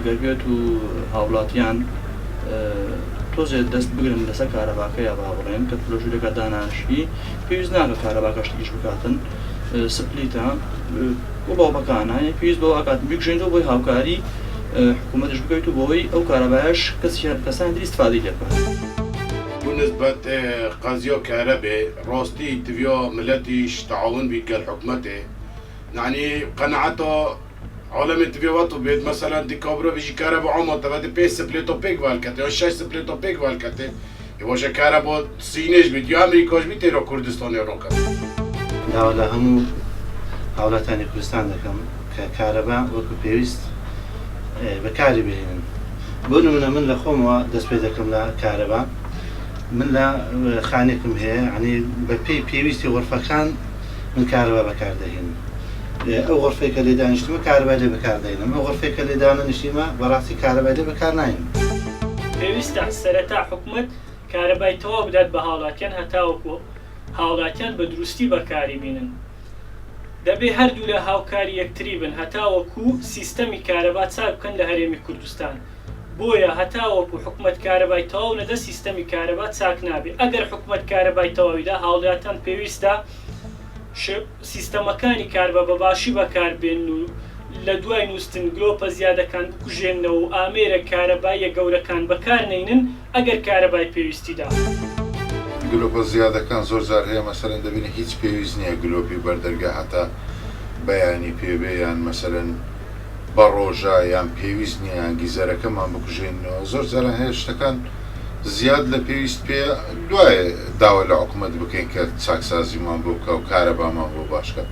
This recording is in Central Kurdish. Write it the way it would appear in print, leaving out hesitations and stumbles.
ئەگەر و هاوڵاتیان تۆزێت دەست بگرن لەسەر کارەباکە یا با بڵێن کە پرۆژەکە دانانشی پێویست ناکە کارەباکە شتیش بکاتن سپلیتە وڵاوبەکانە پێویست بۆ ئاکات بگژێنەوە بۆی هاوکاری حکوومەتش بکەیت و بۆی ئەو کارەبایش کەسانی تری استفادەی لێ بکات. بالنسبة قضية كهرباء راستي تبيا ملتيش تعاون بك الحكومة يعني قناعته عالم تبيواتو بيت مثلا دي كابرو بيجي كهرباء عمو تبدي بيس سبليتو بيك والكتي او شاش سبليتو بيك والكتي يواش كهرباء صينيش بيت يا امريكاش بيت رو كردستان يرون كت لا ولا هم هاولاتاني كردستان دكم كهرباء وكو بيوست بكاري بهن بونو من لخوم ودس بيدكم لا كهرباء من لا خانكم هي يعني بيوستي غرفة كان من كهرباء بكاردهن ئەو غرفەی کە لێ دانیشتمە کارەبای لێ بەکاردێنم ئەو غرفەی کە لێ دانەنیشتیمە بەڕاستی کارەبای لێ بەکار ناین. پێویستە سەرەتا حکوومەت کارەبای تەواو بدات بە هاوڵاتیان هەتاوەکو هاوڵاتیان بە دروستی بەکاری بینن. دەبێ هەردوو لە هاوکاری یەکتری بن هەتاوەکو سیستەمی کارەبا چاک بکەن لە هەرێمی کوردستان. بۆیە هەتاوەکو حکوومەت کارەبای تەواو نەدە سیستەمی کارەبا چاک نابێت. ئەگەر حکوومەت کارەبای تەواویدا هاوڵاتیان پێویستە سیستەمەکانی کاربە بەباشی بەکاربێن و لە دوای نووسن گلۆپە زیادەکان بکوژێنەوە و ئامێرە کارەبایە گەورەکان بەکارنێنن ئەگەر کارەبای پێویستیدا. گلۆپە زیادەکان زۆر جار هەیە مەسەلەن دەبینە هیچ پێویست نییە گلۆپی بەردەرگا هەتا بەیانی پێبێ یان مەسەلەن بە ڕۆژە یان پێویست نییە یان گیزەرەکەمان بکوژێنەوە زۆر جارە هەیە شتەکان زیاد لە پێویست پێ دوای داوا لە حکوومەت بکەین کە چاکسازیمان بۆ بکە و کارەبامان بۆ باشکە.